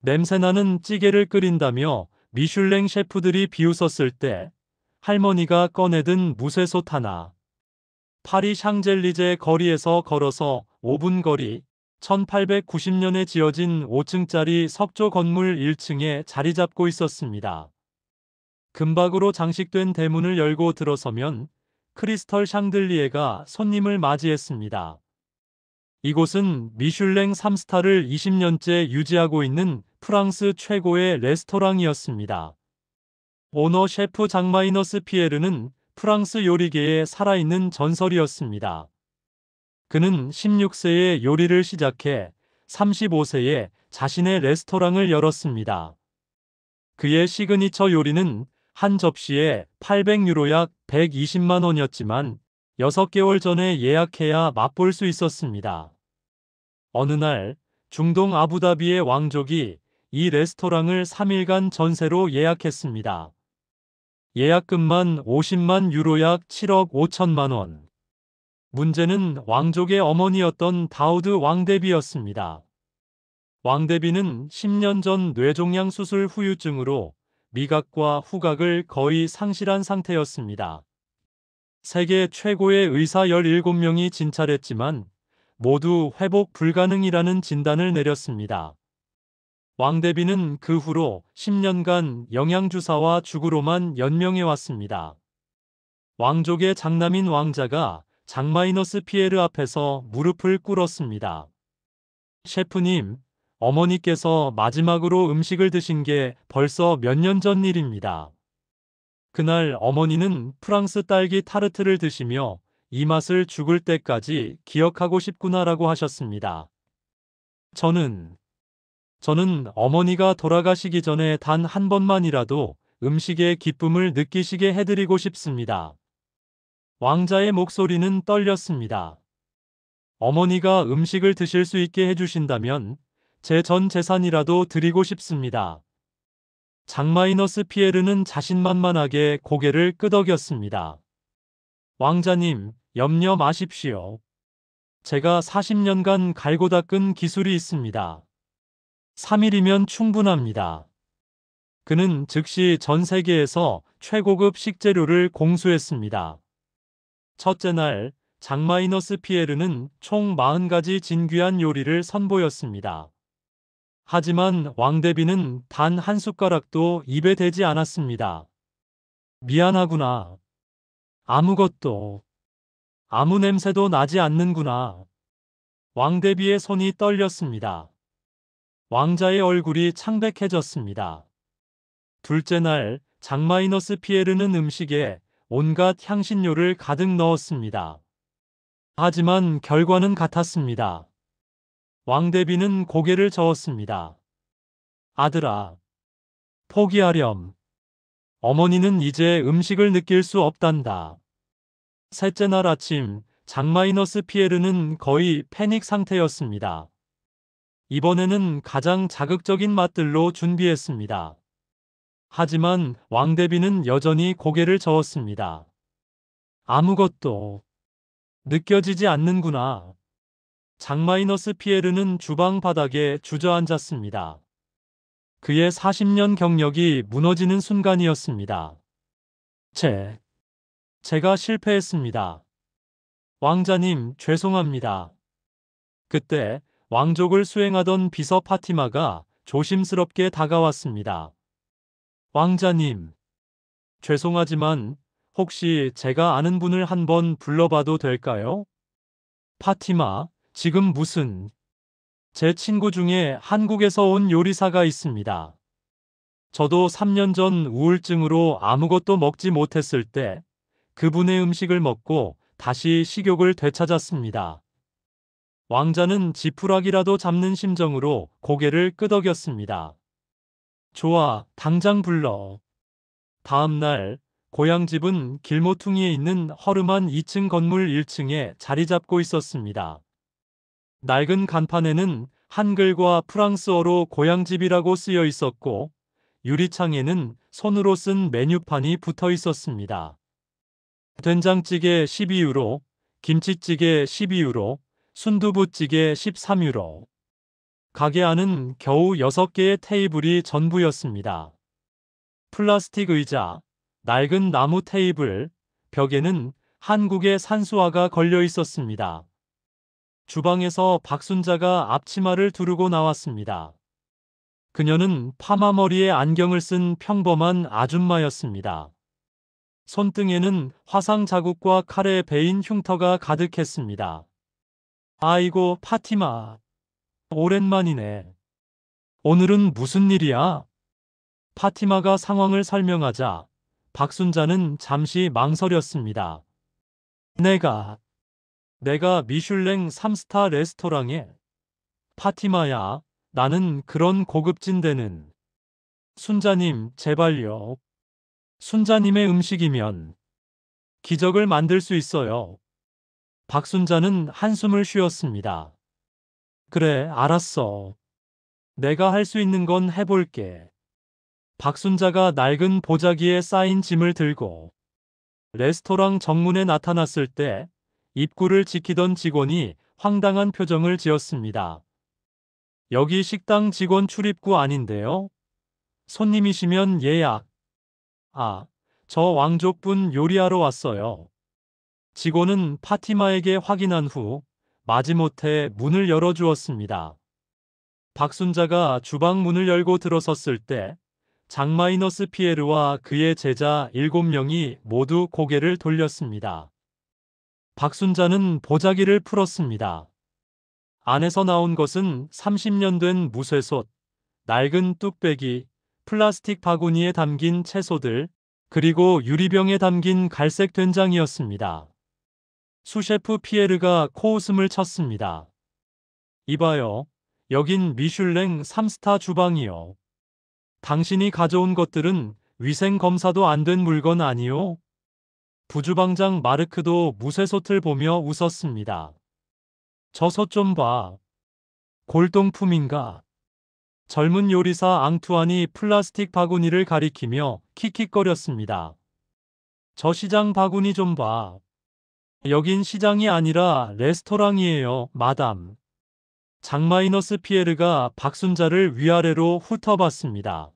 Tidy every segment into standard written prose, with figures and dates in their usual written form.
냄새나는 찌개를 끓인다며 미슐랭 셰프들이 비웃었을 때 할머니가 꺼내든 무쇠솥 하나. 파리 샹젤리제 거리에서 걸어서 5분 거리, 1890년에 지어진 5층짜리 석조 건물 1층에 자리 잡고 있었습니다. 금박으로 장식된 대문을 열고 들어서면 크리스털 샹들리에가 손님을 맞이했습니다. 이곳은 미슐랭 3스타를 20년째 유지하고 있는 프랑스 최고의 레스토랑이었습니다. 오너 셰프 장마이너스 피에르는 프랑스 요리계의 살아있는 전설이었습니다. 그는 16세에 요리를 시작해 35세에 자신의 레스토랑을 열었습니다. 그의 시그니처 요리는 한 접시에 800유로 약 120만 원이었지만 6개월 전에 예약해야 맛볼 수 있었습니다. 어느 날 중동 아부다비의 왕족이 이 레스토랑을 3일간 전세로 예약했습니다. 예약금만 50만 유로 약 7억 5천만 원. 문제는 왕족의 어머니였던 다우드 왕대비였습니다. 왕대비는 10년 전 뇌종양 수술 후유증으로 미각과 후각을 거의 상실한 상태였습니다. 세계 최고의 의사 17명이 진찰했지만 모두 회복 불가능이라는 진단을 내렸습니다. 왕대비는 그 후로 10년간 영양주사와 죽으로만 연명해 왔습니다. 왕족의 장남인 왕자가 장마이너스 피에르 앞에서 무릎을 꿇었습니다. 셰프님, 어머니께서 마지막으로 음식을 드신 게 벌써 몇 년 전 일입니다. 그날 어머니는 프랑스 딸기 타르트를 드시며 이 맛을 죽을 때까지 기억하고 싶구나라고 하셨습니다. 저는 어머니가 돌아가시기 전에 단 한 번만이라도 음식의 기쁨을 느끼시게 해드리고 싶습니다. 왕자의 목소리는 떨렸습니다. 어머니가 음식을 드실 수 있게 해주신다면 제 전 재산이라도 드리고 싶습니다. 장마이너스 피에르는 자신만만하게 고개를 끄덕였습니다. 왕자님, 염려 마십시오. 제가 40년간 갈고 닦은 기술이 있습니다. 3일이면 충분합니다. 그는 즉시 전 세계에서 최고급 식재료를 공수했습니다. 첫째 날, 장마이너스 피에르는 총 40가지 진귀한 요리를 선보였습니다. 하지만 왕대비는 단 한 숟가락도 입에 대지 않았습니다. 미안하구나. 아무것도, 아무 냄새도 나지 않는구나. 왕대비의 손이 떨렸습니다. 왕자의 얼굴이 창백해졌습니다. 둘째 날, 장마이너스 피에르는 음식에 온갖 향신료를 가득 넣었습니다. 하지만 결과는 같았습니다. 왕대비는 고개를 저었습니다. 아들아, 포기하렴. 어머니는 이제 음식을 느낄 수 없단다. 셋째 날 아침, 장마이너스 피에르는 거의 패닉 상태였습니다. 이번에는 가장 자극적인 맛들로 준비했습니다. 하지만 왕대비는 여전히 고개를 저었습니다. 아무것도 느껴지지 않는구나. 장마이너스 피에르는 주방 바닥에 주저앉았습니다. 그의 40년 경력이 무너지는 순간이었습니다. 제가 실패했습니다. 왕자님, 죄송합니다. 그때 왕족을 수행하던 비서 파티마가 조심스럽게 다가왔습니다. 왕자님, 죄송하지만 혹시 제가 아는 분을 한번 불러봐도 될까요? 파티마, 지금 무슨... 제 친구 중에 한국에서 온 요리사가 있습니다. 저도 3년 전 우울증으로 아무것도 먹지 못했을 때 그분의 음식을 먹고 다시 식욕을 되찾았습니다. 왕자는 지푸라기라도 잡는 심정으로 고개를 끄덕였습니다. 좋아, 당장 불러. 다음 날, 고향집은 길모퉁이에 있는 허름한 2층 건물 1층에 자리 잡고 있었습니다. 낡은 간판에는 한글과 프랑스어로 고향집이라고 쓰여 있었고, 유리창에는 손으로 쓴 메뉴판이 붙어 있었습니다. 된장찌개 12유로, 김치찌개 12유로, 순두부찌개 13유로. 가게 안은 겨우 6개의 테이블이 전부였습니다. 플라스틱 의자, 낡은 나무 테이블, 벽에는 한국의 산수화가 걸려 있었습니다. 주방에서 박순자가 앞치마를 두르고 나왔습니다. 그녀는 파마 머리에 안경을 쓴 평범한 아줌마였습니다. 손등에는 화상 자국과 칼에 베인 흉터가 가득했습니다. 아이고, 파티마. 오랜만이네. 오늘은 무슨 일이야? 파티마가 상황을 설명하자 박순자는 잠시 망설였습니다. 내가 미슐랭 3스타 레스토랑에. 파티마야, 나는 그런 고급진 데는. 순자님, 제발요. 순자님의 음식이면 기적을 만들 수 있어요. 박순자는 한숨을 쉬었습니다. 그래, 알았어. 내가 할 수 있는 건 해볼게. 박순자가 낡은 보자기에 쌓인 짐을 들고 레스토랑 정문에 나타났을 때 입구를 지키던 직원이 황당한 표정을 지었습니다. 여기 식당 직원 출입구 아닌데요? 손님이시면 예약. 아, 저 왕족분 요리하러 왔어요. 직원은 파티마에게 확인한 후 마지못해 문을 열어주었습니다. 박순자가 주방 문을 열고 들어섰을 때 장마이너스 피에르와 그의 제자 7명이 모두 고개를 돌렸습니다. 박순자는 보자기를 풀었습니다. 안에서 나온 것은 30년 된 무쇠솥, 낡은 뚝배기, 플라스틱 바구니에 담긴 채소들, 그리고 유리병에 담긴 갈색 된장이었습니다. 수셰프 피에르가 코웃음을 쳤습니다. 이봐요. 여긴 미슐랭 3스타 주방이요. 당신이 가져온 것들은 위생 검사도 안 된 물건 아니요? 부주방장 마르크도 무쇠솥을 보며 웃었습니다. 저 솥 좀 봐. 골동품인가? 젊은 요리사 앙투안이 플라스틱 바구니를 가리키며 킥킥거렸습니다. 저 시장 바구니 좀 봐. 여긴 시장이 아니라 레스토랑이에요, 마담. 장마이너스 피에르가 박순자를 위아래로 훑어봤습니다.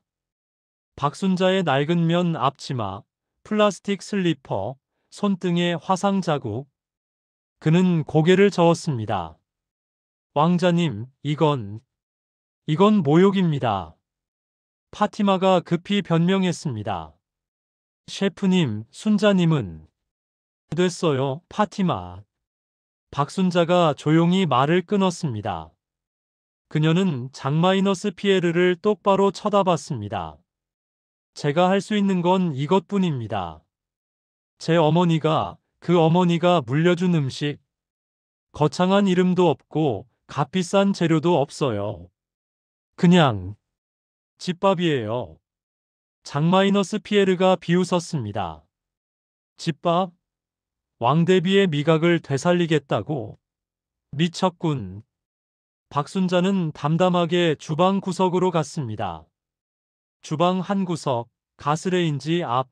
박순자의 낡은 면 앞치마, 플라스틱 슬리퍼, 손등에 화상 자국. 그는 고개를 저었습니다. 왕자님, 이건 모욕입니다. 파티마가 급히 변명했습니다. 셰프님, 순자님은. 됐어요, 파티마. 박순자가 조용히 말을 끊었습니다. 그녀는 장마이너스 피에르를 똑바로 쳐다봤습니다. 제가 할 수 있는 건 이것뿐입니다. 제 어머니가, 그 어머니가 물려준 음식. 거창한 이름도 없고 값비싼 재료도 없어요. 그냥 집밥이에요. 장마이너스 피에르가 비웃었습니다. 집밥? 왕대비의 미각을 되살리겠다고? 미쳤군. 박순자는 담담하게 주방 구석으로 갔습니다. 주방 한 구석, 가스레인지 앞.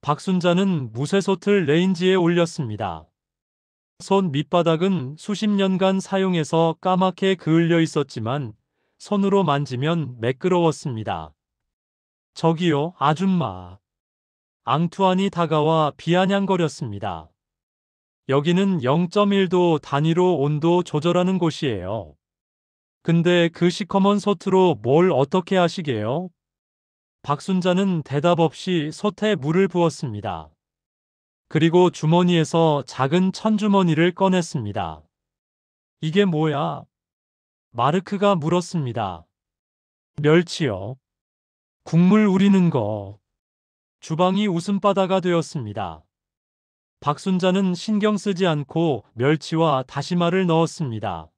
박순자는 무쇠솥을 레인지에 올렸습니다. 솥 밑바닥은 수십 년간 사용해서 까맣게 그을려 있었지만 손으로 만지면 매끄러웠습니다. 저기요, 아줌마. 앙투안이 다가와 비아냥거렸습니다. 여기는 0.1도 단위로 온도 조절하는 곳이에요. 근데 그 시커먼 솥으로 뭘 어떻게 하시게요? 박순자는 대답 없이 솥에 물을 부었습니다. 그리고 주머니에서 작은 천주머니를 꺼냈습니다. 이게 뭐야? 마르크가 물었습니다. 멸치요. 국물 우리는 거. 주방이 웃음바다가 되었습니다. 박순자는 신경 쓰지 않고 멸치와 다시마를 넣었습니다.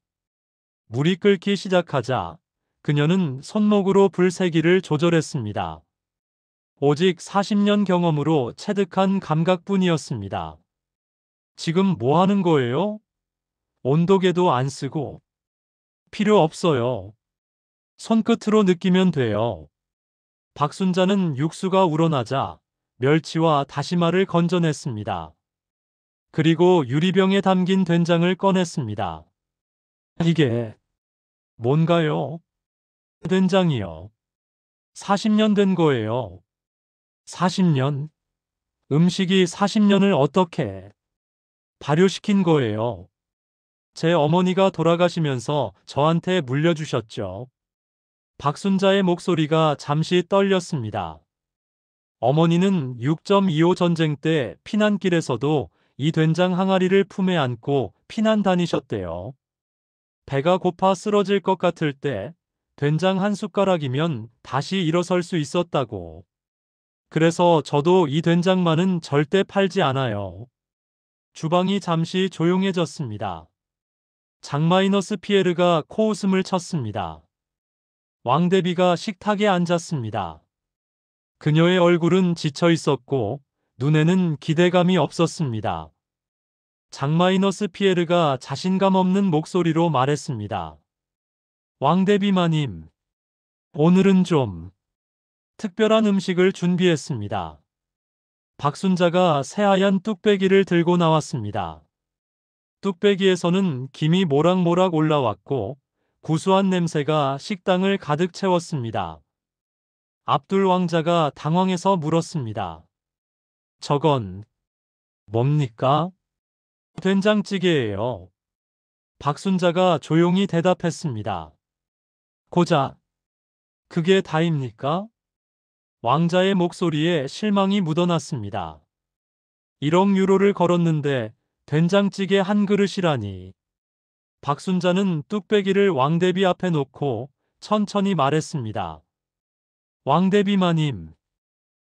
물이 끓기 시작하자 그녀는 손목으로 불 세기를 조절했습니다. 오직 40년 경험으로 체득한 감각뿐이었습니다. 지금 뭐 하는 거예요? 온도계도 안 쓰고. 필요 없어요. 손끝으로 느끼면 돼요. 박순자는 육수가 우러나자 멸치와 다시마를 건져냈습니다. 그리고 유리병에 담긴 된장을 꺼냈습니다. 이게 뭔가요? 된장이요. 40년 된 거예요. 40년? 음식이 40년을 어떻게 발효시킨 거예요? 제 어머니가 돌아가시면서 저한테 물려주셨죠. 박순자의 목소리가 잠시 떨렸습니다. 어머니는 6.25 전쟁 때 피난길에서도 이 된장 항아리를 품에 안고 피난 다니셨대요. 배가 고파 쓰러질 것 같을 때 된장 한 숟가락이면 다시 일어설 수 있었다고. 그래서 저도 이 된장만은 절대 팔지 않아요. 주방이 잠시 조용해졌습니다. 장마이너스 피에르가 코웃음을 쳤습니다. 왕대비가 식탁에 앉았습니다. 그녀의 얼굴은 지쳐 있었고 눈에는 기대감이 없었습니다. 장마이너스 피에르가 자신감 없는 목소리로 말했습니다. 왕대비마님, 오늘은 좀 특별한 음식을 준비했습니다. 박순자가 새하얀 뚝배기를 들고 나왔습니다. 뚝배기에서는 김이 모락모락 올라왔고 구수한 냄새가 식당을 가득 채웠습니다. 압둘 왕자가 당황해서 물었습니다. 저건 뭡니까? 된장찌개예요. 박순자가 조용히 대답했습니다. 고작 그게 다입니까? 왕자의 목소리에 실망이 묻어났습니다. 1억 유로를 걸었는데 된장찌개 한 그릇이라니. 박순자는 뚝배기를 왕대비 앞에 놓고 천천히 말했습니다. 왕대비마님,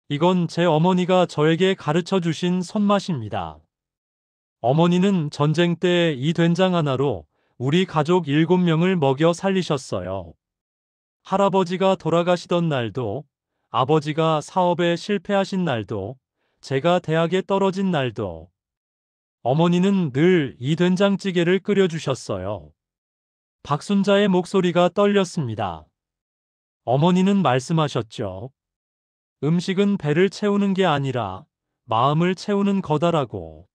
이건 제 어머니가 저에게 가르쳐 주신 손맛입니다. 어머니는 전쟁 때 이 된장 하나로 우리 가족 7명을 먹여 살리셨어요. 할아버지가 돌아가시던 날도, 아버지가 사업에 실패하신 날도, 제가 대학에 떨어진 날도, 어머니는 늘 이 된장찌개를 끓여주셨어요. 박순자의 목소리가 떨렸습니다. 어머니는 말씀하셨죠. 음식은 배를 채우는 게 아니라 마음을 채우는 거다라고.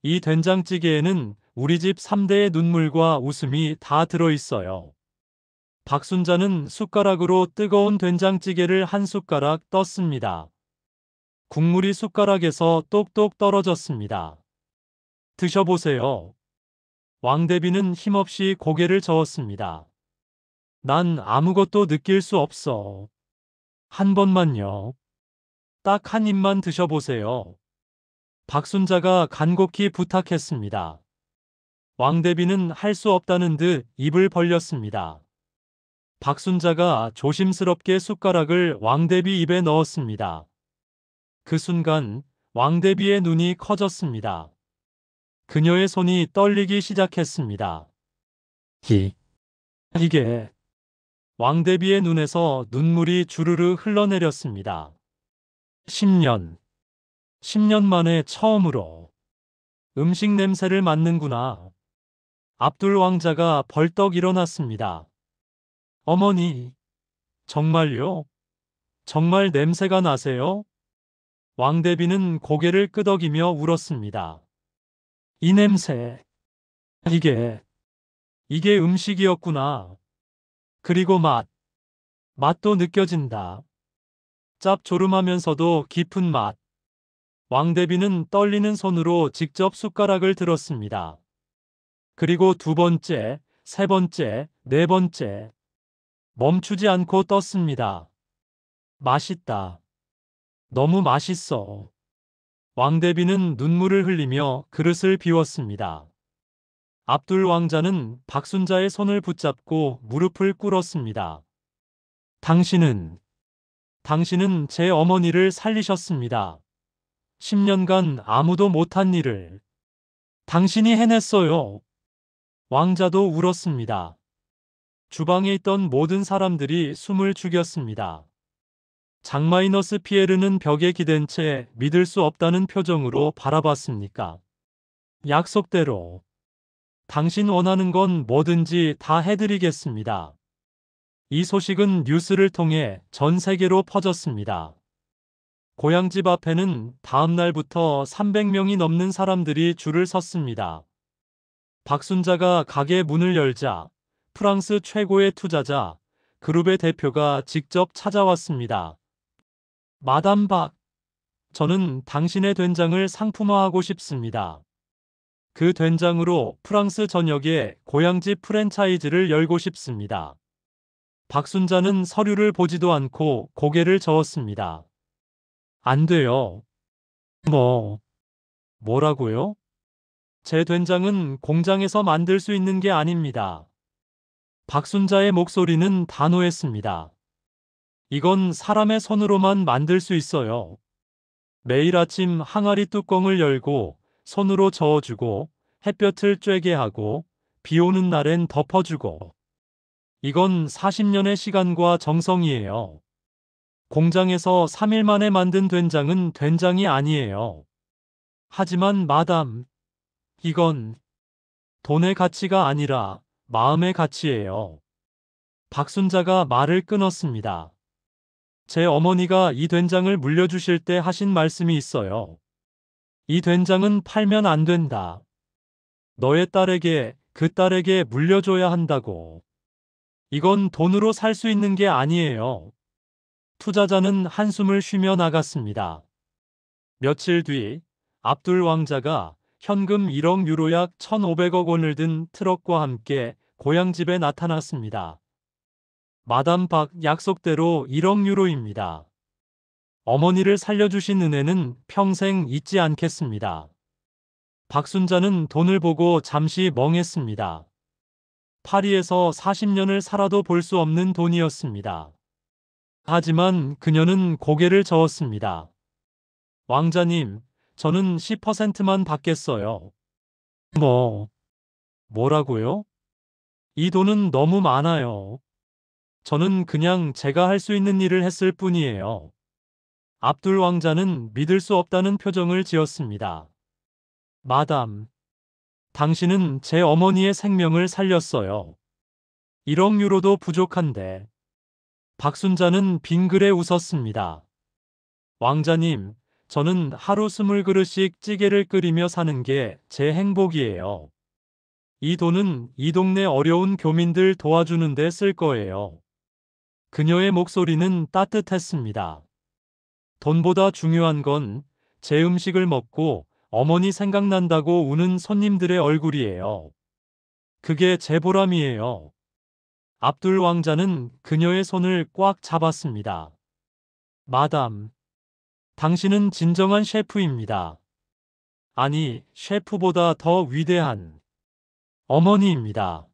이 된장찌개에는 우리 집 3대의 눈물과 웃음이 다 들어있어요. 박순자는 숟가락으로 뜨거운 된장찌개를 한 숟가락 떴습니다. 국물이 숟가락에서 똑똑 떨어졌습니다. 드셔보세요. 왕대비는 힘없이 고개를 저었습니다. 난 아무것도 느낄 수 없어. 한 번만요. 딱 한 입만 드셔보세요. 박순자가 간곡히 부탁했습니다. 왕대비는 할 수 없다는 듯 입을 벌렸습니다. 박순자가 조심스럽게 숟가락을 왕대비 입에 넣었습니다. 그 순간 왕대비의 눈이 커졌습니다. 그녀의 손이 떨리기 시작했습니다. 이게 왕대비의 눈에서 눈물이 주르르 흘러내렸습니다. 10년 만에 처음으로 음식 냄새를 맡는구나. 압둘 왕자가 벌떡 일어났습니다. 어머니, 정말요? 정말 냄새가 나세요? 왕대비는 고개를 끄덕이며 울었습니다. 이 냄새, 이게 음식이었구나. 그리고 맛도 느껴진다. 짭조름하면서도 깊은 맛. 왕대비는 떨리는 손으로 직접 숟가락을 들었습니다. 그리고 두 번째, 세 번째, 네 번째. 멈추지 않고 떴습니다. 맛있다. 너무 맛있어. 왕대비는 눈물을 흘리며 그릇을 비웠습니다. 압둘 왕자는 박순자의 손을 붙잡고 무릎을 꿇었습니다. 당신은 제 어머니를 살리셨습니다. 10년간 아무도 못한 일을 당신이 해냈어요. 왕자도 울었습니다. 주방에 있던 모든 사람들이 숨을 죽였습니다. 장마이너스 피에르는 벽에 기댄 채 믿을 수 없다는 표정으로 바라봤습니까? 약속대로 당신 원하는 건 뭐든지 다 해드리겠습니다. 이 소식은 뉴스를 통해 전 세계로 퍼졌습니다. 고향집 앞에는 다음 날부터 300명이 넘는 사람들이 줄을 섰습니다. 박순자가 가게 문을 열자 프랑스 최고의 투자자 그룹의 대표가 직접 찾아왔습니다. 마담 박, 저는 당신의 된장을 상품화하고 싶습니다. 그 된장으로 프랑스 전역에 고향집 프랜차이즈를 열고 싶습니다. 박순자는 서류를 보지도 않고 고개를 저었습니다. 안 돼요. 뭐라고요? 제 된장은 공장에서 만들 수 있는 게 아닙니다. 박순자의 목소리는 단호했습니다. 이건 사람의 손으로만 만들 수 있어요. 매일 아침 항아리 뚜껑을 열고 손으로 저어주고 햇볕을 쬐게 하고 비 오는 날엔 덮어주고. 이건 40년의 시간과 정성이에요. 공장에서 3일 만에 만든 된장은 된장이 아니에요. 하지만 마담, 이건 돈의 가치가 아니라 마음의 가치예요. 박순자가 말을 끊었습니다. 제 어머니가 이 된장을 물려주실 때 하신 말씀이 있어요. 이 된장은 팔면 안 된다. 너의 딸에게, 그 딸에게 물려줘야 한다고. 이건 돈으로 살 수 있는 게 아니에요. 투자자는 한숨을 쉬며 나갔습니다. 며칠 뒤 압둘 왕자가 현금 1억 유로 약 1,500억 원을 든 트럭과 함께 고향집에 나타났습니다. 마담 박 약속대로 1억 유로입니다. 어머니를 살려주신 은혜는 평생 잊지 않겠습니다. 박순자는 돈을 보고 잠시 멍했습니다. 파리에서 40년을 살아도 볼 수 없는 돈이었습니다. 하지만 그녀는 고개를 저었습니다. 왕자님, 저는 10%만 받겠어요. 뭐라고요? 이 돈은 너무 많아요. 저는 그냥 제가 할 수 있는 일을 했을 뿐이에요. 압둘 왕자는 믿을 수 없다는 표정을 지었습니다. 마담, 당신은 제 어머니의 생명을 살렸어요. 1억 유로도 부족한데. 박순자는 빙그레 웃었습니다. 왕자님, 저는 하루 20그릇씩 찌개를 끓이며 사는 게 제 행복이에요. 이 돈은 이 동네 어려운 교민들 도와주는 데 쓸 거예요. 그녀의 목소리는 따뜻했습니다. 돈보다 중요한 건 제 음식을 먹고 어머니 생각난다고 우는 손님들의 얼굴이에요. 그게 제 보람이에요. 압둘 왕자는 그녀의 손을 꽉 잡았습니다. 마담, 당신은 진정한 셰프입니다. 아니, 셰프보다 더 위대한 어머니입니다.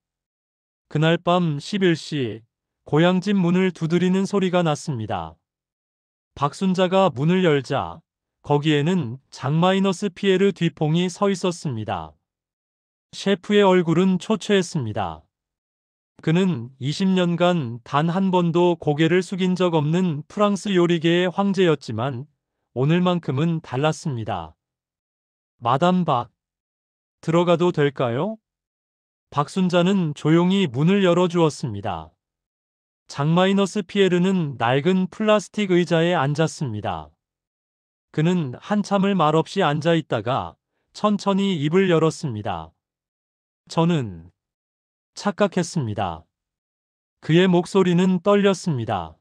그날 밤 11시 고향집 문을 두드리는 소리가 났습니다. 박순자가 문을 열자 거기에는 장마이너스 피에르 뒤퐁이 서 있었습니다. 셰프의 얼굴은 초췌했습니다. 그는 20년간 단 한 번도 고개를 숙인 적 없는 프랑스 요리계의 황제였지만 오늘만큼은 달랐습니다. 마담 박, 들어가도 될까요? 박순자는 조용히 문을 열어주었습니다. 장마이너스 피에르는 낡은 플라스틱 의자에 앉았습니다. 그는 한참을 말없이 앉아 있다가 천천히 입을 열었습니다. 저는 착각했습니다. 그의 목소리는 떨렸습니다.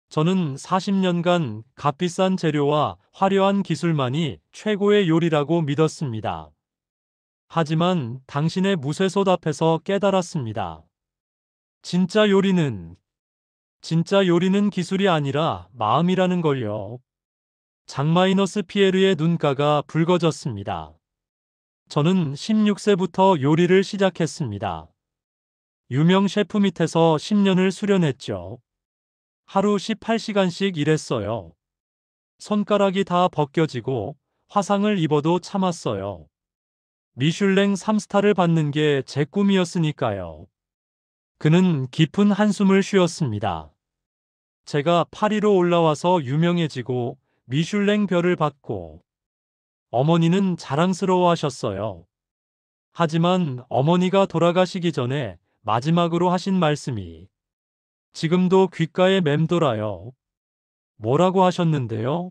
저는 40년간 값비싼 재료와 화려한 기술만이 최고의 요리라고 믿었습니다. 하지만 당신의 무쇠솥 앞에서 깨달았습니다. 진짜 요리는 기술이 아니라 마음이라는 걸요. 장마이너스 피에르의 눈가가 붉어졌습니다. 저는 16세부터 요리를 시작했습니다. 유명 셰프 밑에서 10년을 수련했죠. 하루 18시간씩 일했어요. 손가락이 다 벗겨지고 화상을 입어도 참았어요. 미슐랭 3스타를 받는 게 제 꿈이었으니까요. 그는 깊은 한숨을 쉬었습니다. 제가 파리로 올라와서 유명해지고 미슐랭 별을 받고 어머니는 자랑스러워하셨어요. 하지만 어머니가 돌아가시기 전에 마지막으로 하신 말씀이 지금도 귓가에 맴돌아요. 뭐라고 하셨는데요?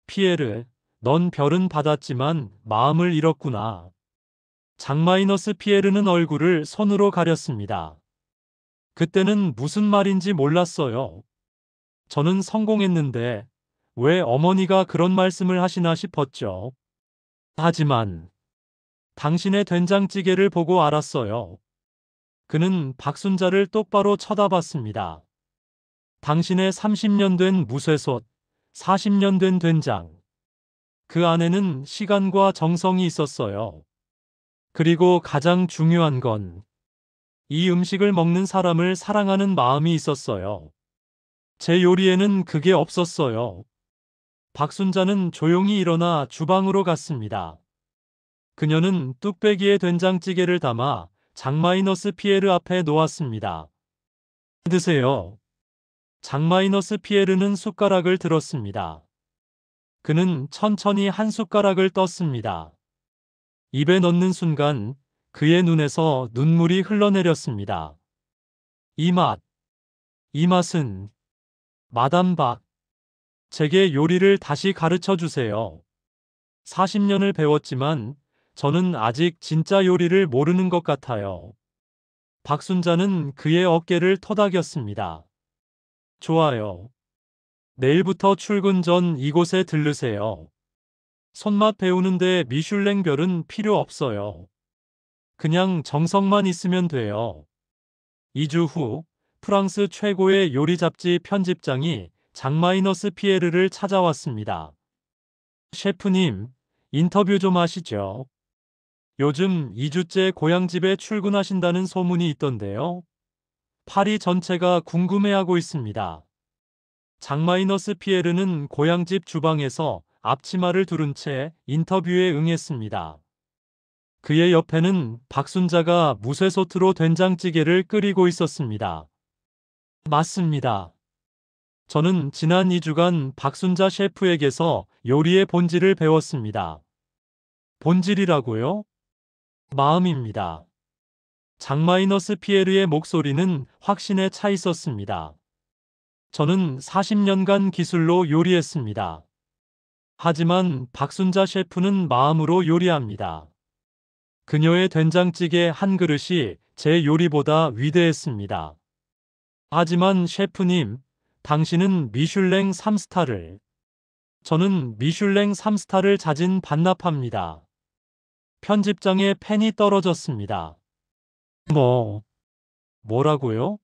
피에르, 넌 별은 받았지만 마음을 잃었구나. 장마이너스 피에르는 얼굴을 손으로 가렸습니다. 그때는 무슨 말인지 몰랐어요. 저는 성공했는데 왜 어머니가 그런 말씀을 하시나 싶었죠. 하지만 당신의 된장찌개를 보고 알았어요. 그는 박순자를 똑바로 쳐다봤습니다. 당신의 30년 된 무쇠솥, 40년 된 된장. 그 안에는 시간과 정성이 있었어요. 그리고 가장 중요한 건 이 음식을 먹는 사람을 사랑하는 마음이 있었어요. 제 요리에는 그게 없었어요. 박순자는 조용히 일어나 주방으로 갔습니다. 그녀는 뚝배기에 된장찌개를 담아 장마이너스 피에르 앞에 놓았습니다. 드세요. 장마이너스 피에르는 숟가락을 들었습니다. 그는 천천히 한 숟가락을 떴습니다. 입에 넣는 순간 그의 눈에서 눈물이 흘러내렸습니다. 이 맛은 마담 박, 제게 요리를 다시 가르쳐 주세요. 40년을 배웠지만 저는 아직 진짜 요리를 모르는 것 같아요. 박순자는 그의 어깨를 토닥였습니다. 좋아요. 내일부터 출근 전 이곳에 들르세요. 손맛 배우는데 미슐랭 별은 필요 없어요. 그냥 정성만 있으면 돼요. 2주 후 프랑스 최고의 요리 잡지 편집장이 장마이너스 피에르를 찾아왔습니다. 셰프님, 인터뷰 좀 하시죠. 요즘 2주째 고향집에 출근하신다는 소문이 있던데요. 파리 전체가 궁금해하고 있습니다. 장마이너스 피에르는 고향집 주방에서 앞치마를 두른 채 인터뷰에 응했습니다. 그의 옆에는 박순자가 무쇠솥으로 된장찌개를 끓이고 있었습니다. 맞습니다. 저는 지난 2주간 박순자 셰프에게서 요리의 본질을 배웠습니다. 본질이라고요? 마음입니다. 장마이너스 피에르의 목소리는 확신에 차 있었습니다. 저는 40년간 기술로 요리했습니다. 하지만 박순자 셰프는 마음으로 요리합니다. 그녀의 된장찌개 한 그릇이 제 요리보다 위대했습니다. 하지만 셰프님, 당신은 미슐랭 3스타를, 저는 미슐랭 3스타를 자진 반납합니다. 편집장의 펜이 떨어졌습니다. 뭐라고요?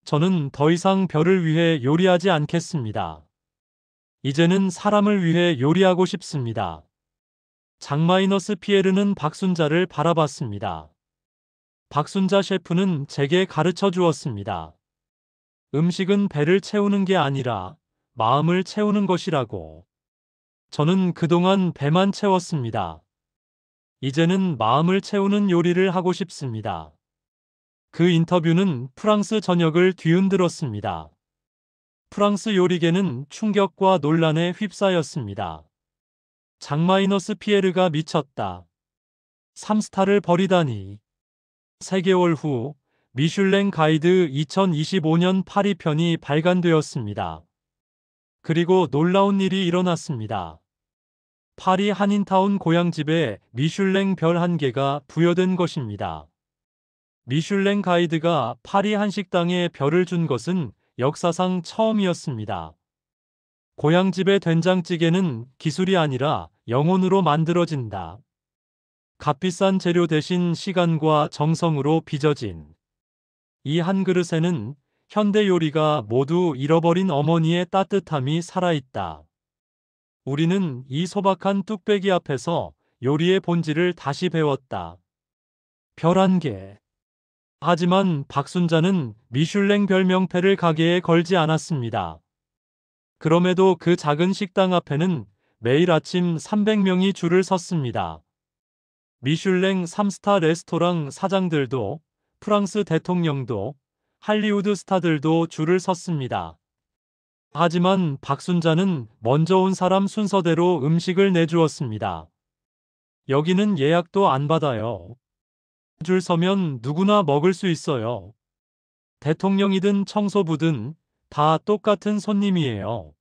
저는 더 이상 별을 위해 요리하지 않겠습니다. 이제는 사람을 위해 요리하고 싶습니다. 장마이너스 피에르는 박순자를 바라봤습니다. 박순자 셰프는 제게 가르쳐 주었습니다. 음식은 배를 채우는 게 아니라 마음을 채우는 것이라고. 저는 그동안 배만 채웠습니다. 이제는 마음을 채우는 요리를 하고 싶습니다. 그 인터뷰는 프랑스 전역을 뒤흔들었습니다. 프랑스 요리계는 충격과 논란에 휩싸였습니다. 장마이너스 피에르가 미쳤다. 3스타를 버리다니. 3개월 후 미슐랭 가이드 2025년 파리 편이 발간되었습니다. 그리고 놀라운 일이 일어났습니다. 파리 한인타운 고향집에 미슐랭 별 1개가 부여된 것입니다. 미슐랭 가이드가 파리 한식당에 별을 준 것은 역사상 처음이었습니다. 고향집의 된장찌개는 기술이 아니라 영혼으로 만들어진다. 값비싼 재료 대신 시간과 정성으로 빚어진 이 한 그릇에는 현대 요리가 모두 잃어버린 어머니의 따뜻함이 살아있다. 우리는 이 소박한 뚝배기 앞에서 요리의 본질을 다시 배웠다. 별 1개. 하지만 박순자는 미슐랭 별 명패를 가게에 걸지 않았습니다. 그럼에도 그 작은 식당 앞에는 매일 아침 300명이 줄을 섰습니다. 미슐랭 3스타 레스토랑 사장들도, 프랑스 대통령도, 할리우드 스타들도 줄을 섰습니다. 하지만 박순자는 먼저 온 사람 순서대로 음식을 내주었습니다. 여기는 예약도 안 받아요. 줄 서면 누구나 먹을 수 있어요. 대통령이든 청소부든 다 똑같은 손님이에요.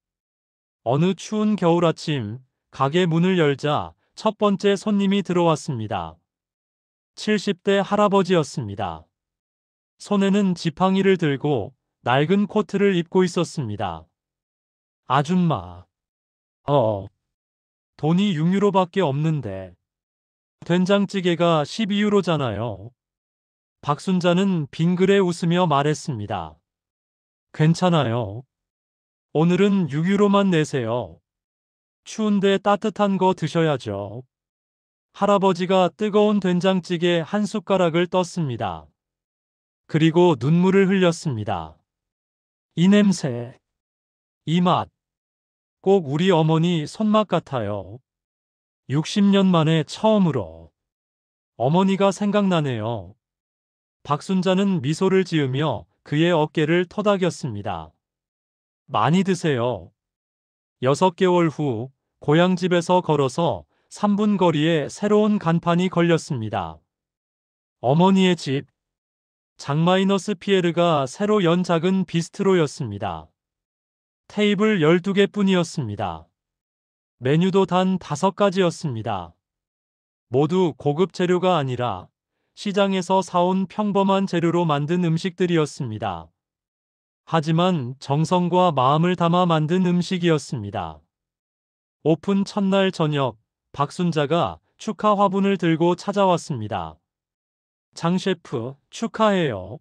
어느 추운 겨울 아침, 가게 문을 열자 첫 번째 손님이 들어왔습니다. 70대 할아버지였습니다. 손에는 지팡이를 들고 낡은 코트를 입고 있었습니다. 아줌마, 돈이 6유로밖에 없는데 된장찌개가 12유로잖아요. 박순자는 빙그레 웃으며 말했습니다. 괜찮아요. 오늘은 6유로만 내세요. 추운데 따뜻한 거 드셔야죠. 할아버지가 뜨거운 된장찌개 한 숟가락을 떴습니다. 그리고 눈물을 흘렸습니다. 이 냄새, 이 맛, 꼭 우리 어머니 손맛 같아요. 60년 만에 처음으로 어머니가 생각나네요. 박순자는 미소를 지으며 그의 어깨를 토닥였습니다. 많이 드세요. 6개월 후 고향집에서 걸어서 3분 거리에 새로운 간판이 걸렸습니다. 어머니의 집. 장마이너스 피에르가 새로 연 작은 비스트로였습니다. 테이블 12개뿐이었습니다. 메뉴도 단 5가지였습니다. 모두 고급 재료가 아니라 시장에서 사온 평범한 재료로 만든 음식들이었습니다. 하지만 정성과 마음을 담아 만든 음식이었습니다. 오픈 첫날 저녁, 박순자가 축하 화분을 들고 찾아왔습니다. 장 셰프, 축하해요.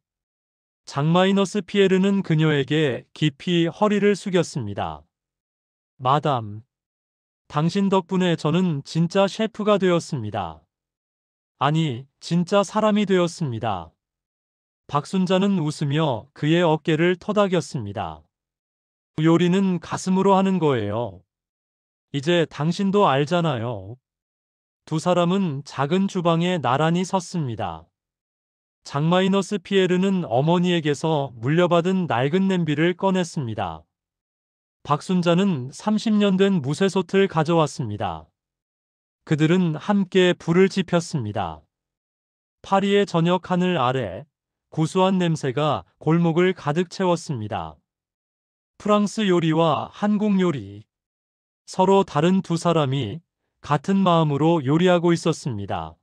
장마이너스 피에르는 그녀에게 깊이 허리를 숙였습니다. 마담, 당신 덕분에 저는 진짜 셰프가 되었습니다. 아니, 진짜 사람이 되었습니다. 박순자는 웃으며 그의 어깨를 토닥였습니다. 요리는 가슴으로 하는 거예요. 이제 당신도 알잖아요. 두 사람은 작은 주방에 나란히 섰습니다. 장마이너스 피에르는 어머니에게서 물려받은 낡은 냄비를 꺼냈습니다. 박순자는 30년 된 무쇠솥을 가져왔습니다. 그들은 함께 불을 지폈습니다. 파리의 저녁 하늘 아래 구수한 냄새가 골목을 가득 채웠습니다. 프랑스 요리와 한국 요리. 서로 다른 두 사람이 같은 마음으로 요리하고 있었습니다.